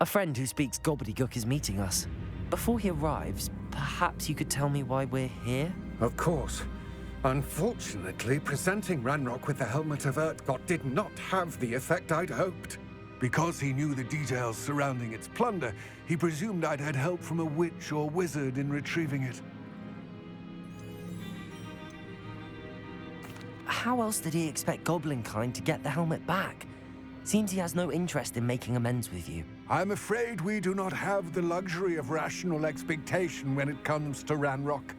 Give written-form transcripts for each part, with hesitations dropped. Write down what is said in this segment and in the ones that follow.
A friend who speaks gobbledygook is meeting us. Before he arrives, perhaps you could tell me why we're here? Of course. Unfortunately, presenting Ranrock with the Helmet of Urtkot did not have the effect I'd hoped. Because he knew the details surrounding its plunder, he presumed I'd had help from a witch or wizard in retrieving it. How else did he expect Goblinkind to get the helmet back? Seems he has no interest in making amends with you. I'm afraid we do not have the luxury of rational expectation when it comes to Ranrock.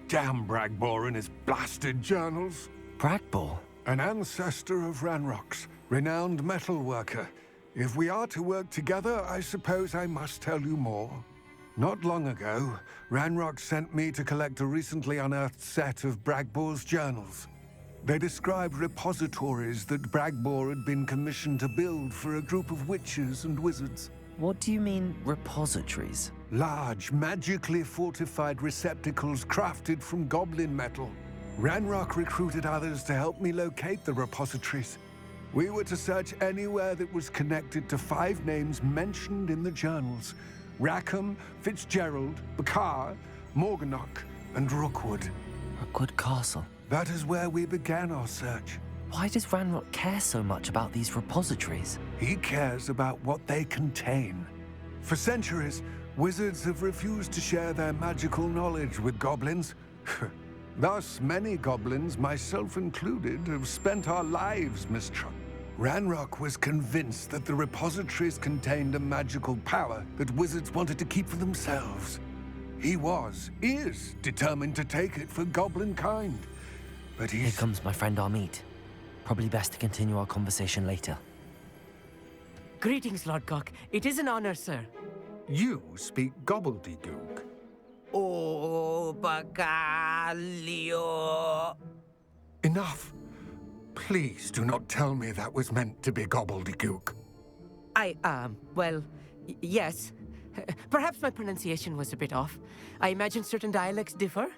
Damn Bragbor and his blasted journals. Bragbor? An ancestor of Ranrock's, renowned metalworker. If we are to work together, I suppose I must tell you more. Not long ago, Ranrock sent me to collect a recently unearthed set of Bragbor's journals. They described repositories that Bragbor had been commissioned to build for a group of witches and wizards. What do you mean, repositories? Large, magically fortified receptacles crafted from goblin metal. Ranrock recruited others to help me locate the repositories. We were to search anywhere that was connected to 5 names mentioned in the journals: Rackham, Fitzgerald, Bakar, Morganach, and Rookwood. Rookwood Castle. That is where we began our search. Why does Ranrock care so much about these repositories? He cares about what they contain. For centuries, wizards have refused to share their magical knowledge with goblins. Thus, many goblins, myself included, have spent our lives mistrusting. Ranrock was convinced that the repositories contained a magical power that wizards wanted to keep for themselves. He is determined to take it for Goblinkind. But Here comes my friend Amit. Probably best to continue our conversation later. Greetings, Lord Cock. It is an honor, sir. You speak gobbledygook. Oh, Bacalio. Enough. Please do not tell me that was meant to be gobbledygook. Well, yes. Perhaps my pronunciation was a bit off. I imagine certain dialects differ.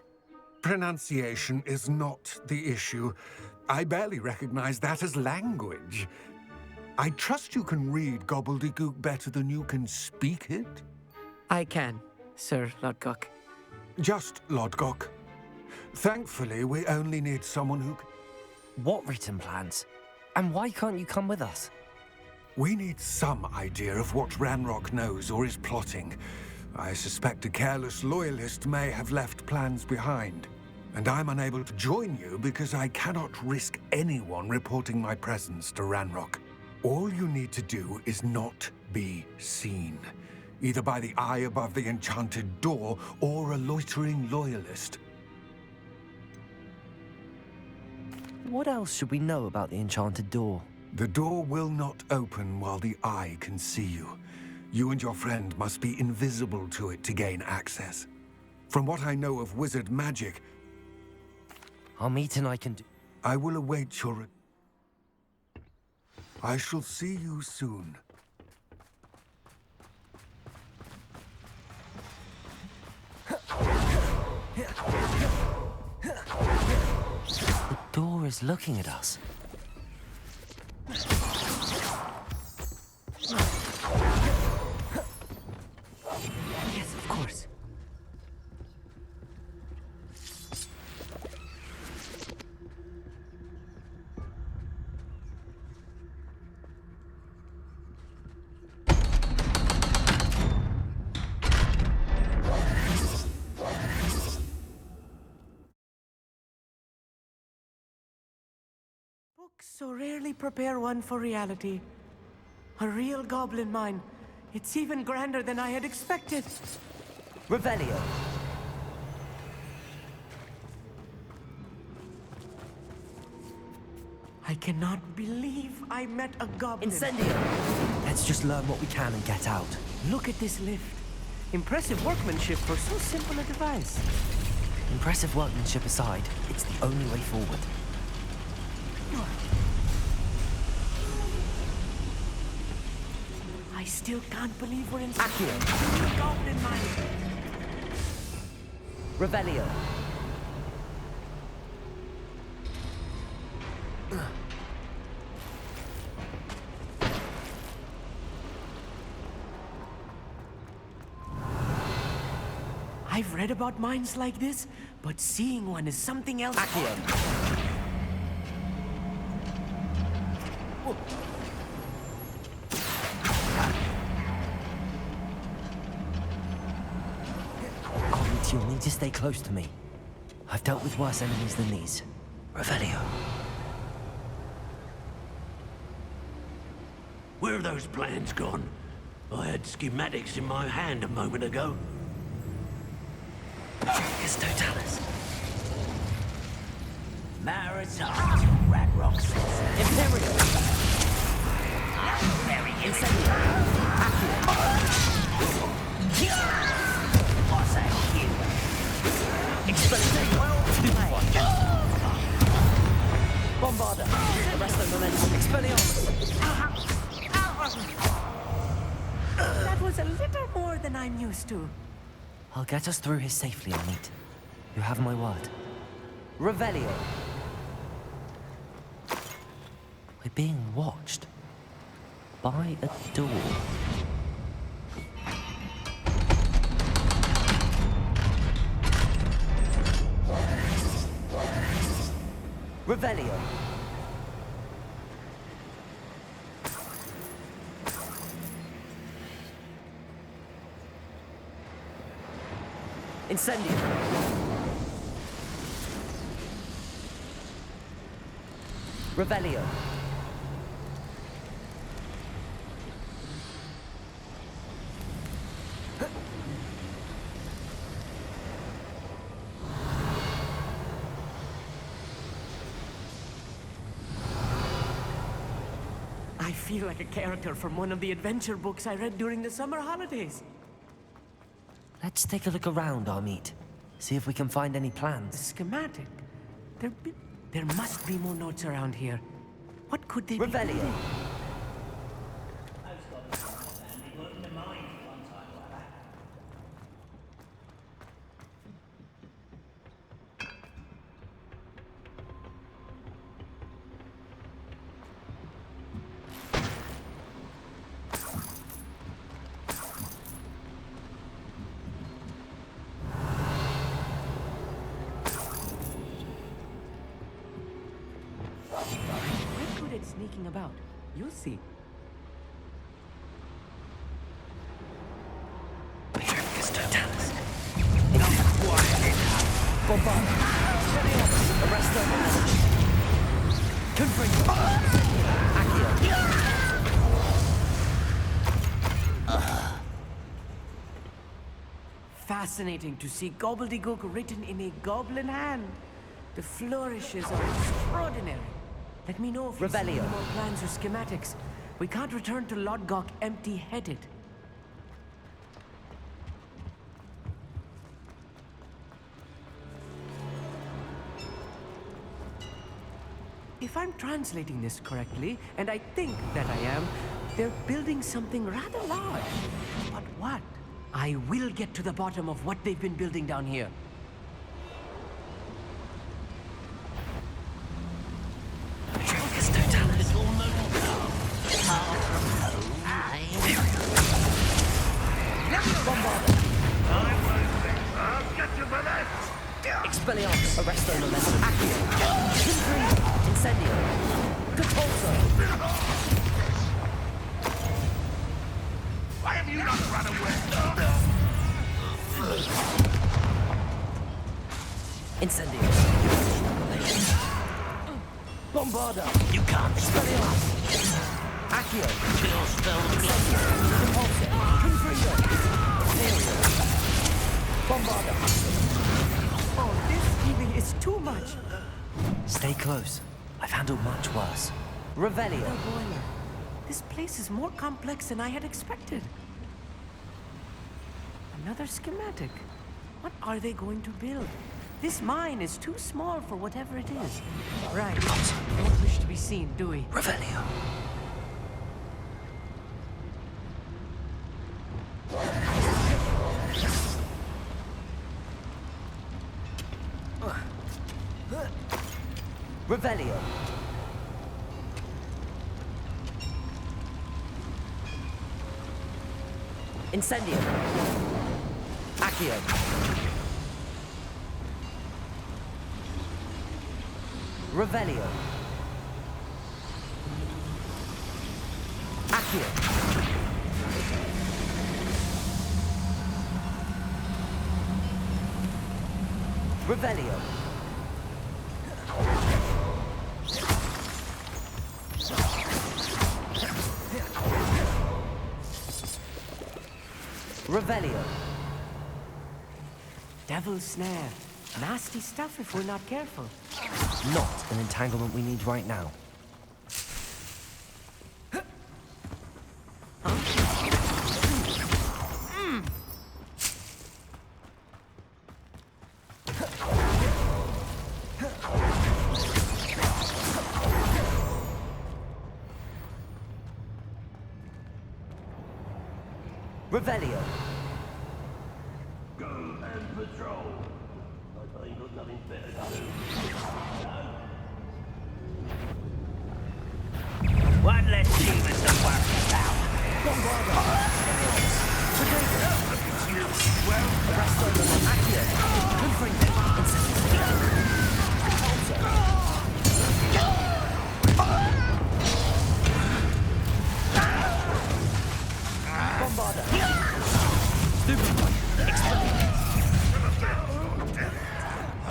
Pronunciation is not the issue. I barely recognize that as language. I trust you can read gobbledygook better than you can speak it? I can, Sir Lodgok. Just Lodgok. Thankfully, we only need someone who can... What written plans? And why can't you come with us? We need some idea of what Ranrock knows or is plotting. I suspect a careless loyalist may have left plans behind. And I'm unable to join you because I cannot risk anyone reporting my presence to Ranrock. All you need to do is not be seen, either by the eye above the enchanted door or a loitering loyalist. What else should we know about the enchanted door? The door will not open while the eye can see you. You and your friend must be invisible to it to gain access. From what I know of wizard magic, Amit and I can do... I will await your... I shall see you soon. The door is looking at us. Yes, of course. Books so rarely prepare one for reality. A real goblin mine. It's even grander than I had expected. Revelio. I cannot believe I met a goblin. Incendio. Let's just learn what we can and get out. Look at this lift. Impressive workmanship for so simple a device. Impressive workmanship aside, it's the only way forward. I still can't believe we're in Accio. a goblin mine. Revelio. I've read about mines like this, but seeing one is something else. Accio. Comet, you'll need to stay close to me. I've dealt with worse enemies than these. Revelio. Where are those plans gone? I had schematics in my hand a moment ago. Tricus Totalis. Maritime, Rat Rock Sensor. Imperial. Very Incendio. What's that here? Expelliarmus. Bombarda. Arresto Momentum. Expelliarmus. That was a little more than I'm used to. I'll get us through here safely, Amit. You have my word. Revelio. We're being watched. By a door. Revelio. Incendio. Revelio. I feel like a character from one of the adventure books I read during the summer holidays. Let's take a look around, Amit. See if we can find any A plans. schematic. There must be more notes around here. What could they be? Revelio. We're good at sneaking about. You'll see. Tricus Totalis. Bombarda. Arresto Momentum. Confringo. Accio. Fascinating to see gobbledygook written in a goblin hand. The flourishes are extraordinary. Let me know if you see any Revelio. more plans or schematics. We can't return to Lodgok empty-headed. If I'm translating this correctly, and I think that I am, they're building something rather large. But what? I will get to the bottom of what they've been building down here. Tricus Totalis. Bombarda. Expelliarmus. Arresto Momentum. Accio. Confringo. Incendio. Depulso. Why have you not run away? Incendio. Bombarda. You can't Expelliarmus. Accio. still spell close. Depulso. Confringo. Aerial. Bombarda. Oh, this really is too much. Stay close. I've handled much worse. Revelio. The boiler. This place is more complex than I had expected. Another schematic. What are they going to build? This mine is too small for whatever it is. Right. Don't wish to be seen, do we? Revelio. Revelio. Incendio. Accio. Revelio. Accio. Revelio. Revelio. Devil's snare. Nasty stuff if we're not careful. Not an entanglement we need right now. Revelio. Go and patrol. I ain't got nothing better to do. One less demon to worry about. Accio. Confringo. Bombarda. Stupid one.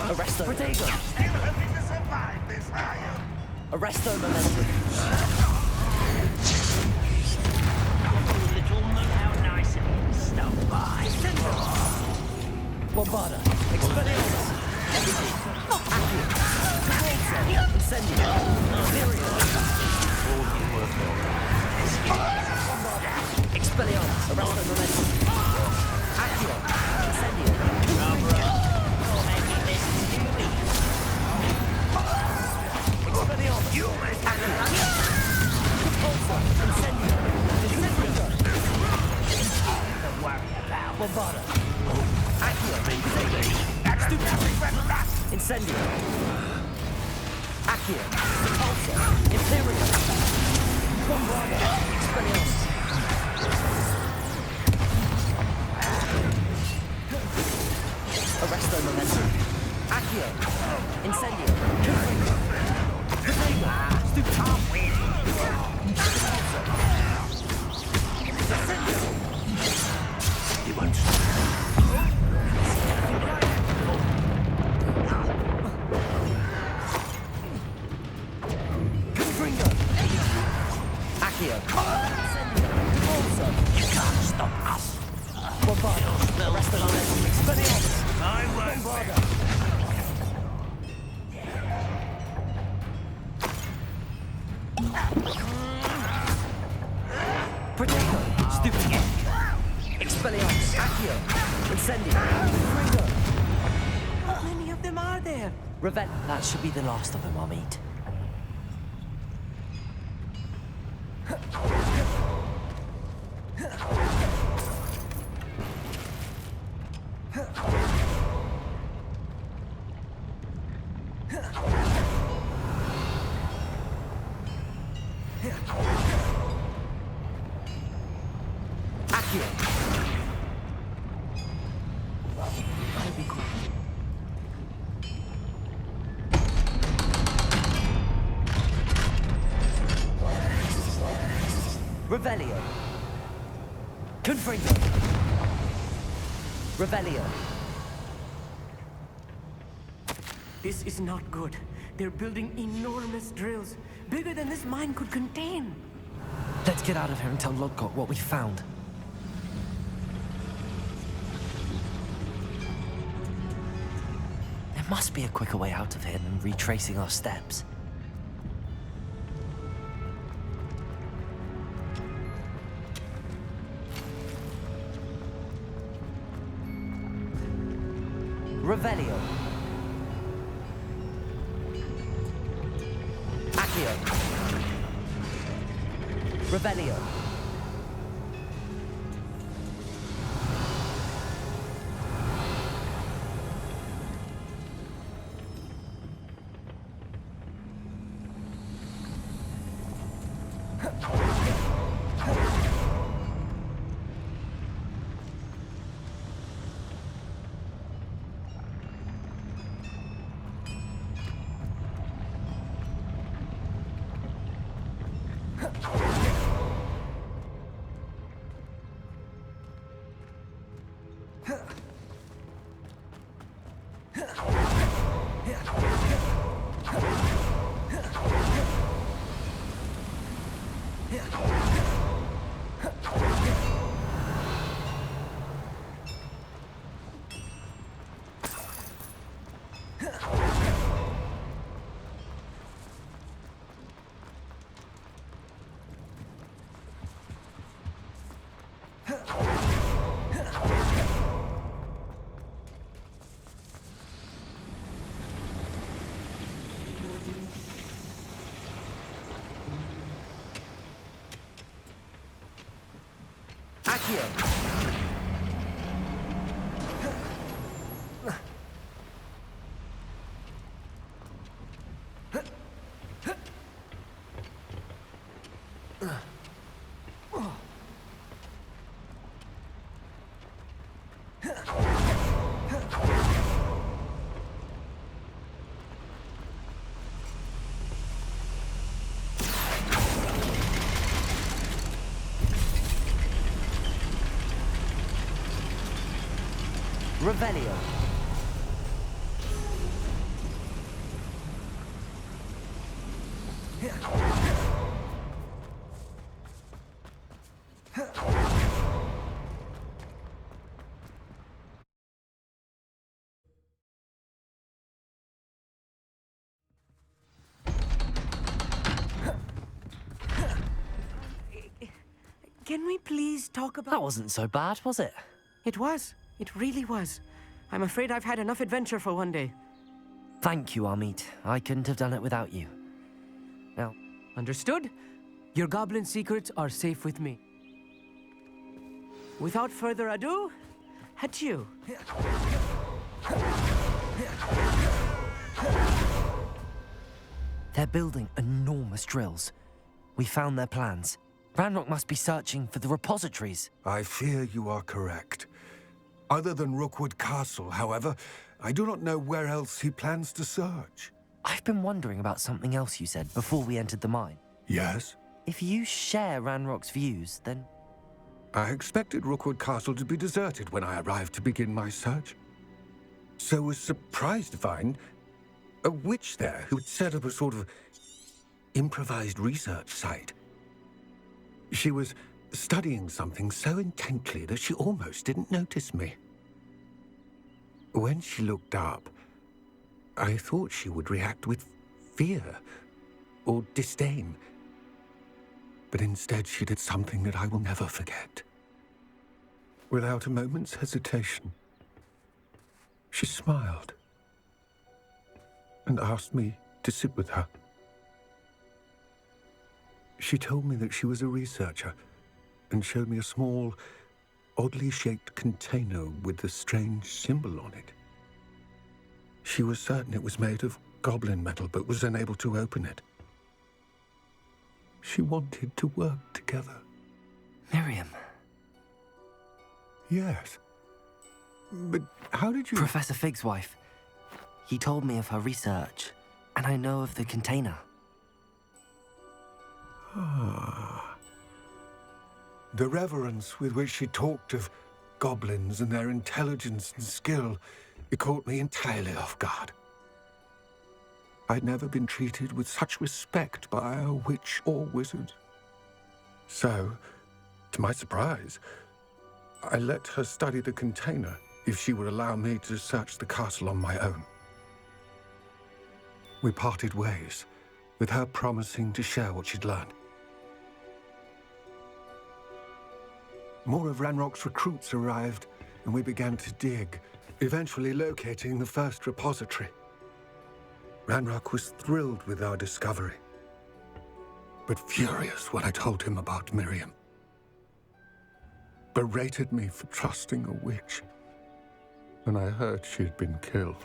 Arresto. Protego. Arresto momentum. Little moon, how nice it is. Stop by. Bombarda. Expelliarmus. Accio. Control. Incendio. Imperial. Bombarda. Expelliarmus. Arresto momentum. Accio. Incendio. Bombarda. Accio. Incendio. Accio. Repulsor. Imperial. Bombarda. Expelliarmus. Arresto momentum. Accio. Incendio. Stupid. He won't stop. Confringo. Accio. You can't stop us. Bombarda. Arresto momentum. Expelliarmus. I won't. Bombarda. Protego. Stupid. Expelliarmus. Accio. Incendio. Confringo. How many of them are there? Revel. That should be the last of them I'll meet. Accio. I'll be quick. Revelio. Confringo. Revelio. This is not good. They're building enormous drills, bigger than this mine could contain. Let's get out of here and tell Lodgott what we found. There must be a quicker way out of here than retracing our steps. Revelio. Accio. Revelio. Accio! Revelio. Can we please talk about... That wasn't so bad, was it? It was. It really was. I'm afraid I've had enough adventure for one day. Thank you, Amit. I couldn't have done it without you. Now, Understood? Your goblin secrets are safe with me. Without further ado, adieu. they're building enormous drills. We found their plans. Ranrock must be searching for the repositories. I fear you are correct. Other than Rookwood Castle, however, I do not know where else he plans to search. I've been wondering about something else you said before we entered the mine. Yes? If you share Ranrock's views, then... I expected Rookwood Castle to be deserted when I arrived to begin my search. So was surprised to find a witch there who had set up a sort of improvised research site. She was studying something so intently that she almost didn't notice me. When she looked up, I thought she would react with fear or disdain. But instead she did something that I will never forget. Without a moment's hesitation, she smiled and asked me to sit with her. She told me that she was a researcher and showed me a small, oddly shaped container with a strange symbol on it. She was certain it was made of goblin metal, but was unable to open it. She wanted to work together. Miriam. Yes. But how did you... Professor Fig's wife. He told me of her research, and I know of the container. Ah. The reverence with which she talked of goblins and their intelligence and skill, it caught me entirely off guard. I'd never been treated with such respect by a witch or wizard. So, to my surprise, I let her study the container if she would allow me to search the castle on my own. We parted ways, with her promising to share what she'd learned. More of Ranrock's recruits arrived, and we began to dig, eventually locating the first repository. Ranrock was thrilled with our discovery, but furious when I told him about Miriam. Berated me for trusting a witch, and I heard she'd been killed.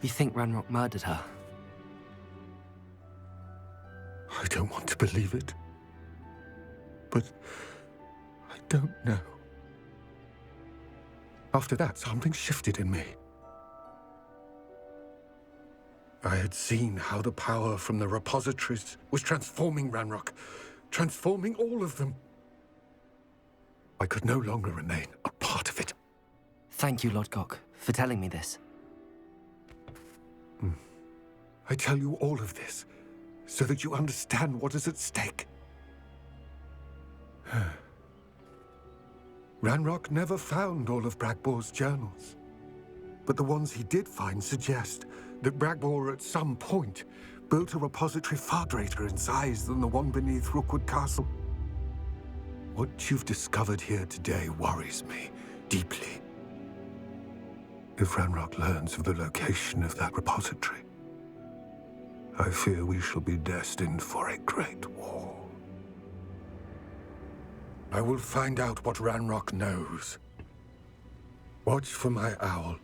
You think Ranrock murdered her? I don't want to believe it, but I don't know. After that, something shifted in me. I had seen how the power from the repositories was transforming Ranrock, transforming all of them. I could no longer remain a part of it. Thank you, Lodgok, for telling me this. I tell you all of this so that you understand what is at stake. Ranrock never found all of Bragbor's journals. But the ones he did find suggest that Bragbor at some point built a repository far greater in size than the one beneath Rookwood Castle. What you've discovered here today worries me deeply. If Ranrock learns of the location of that repository, I fear we shall be destined for a great war. I will find out what Ranrock knows. Watch for my owl.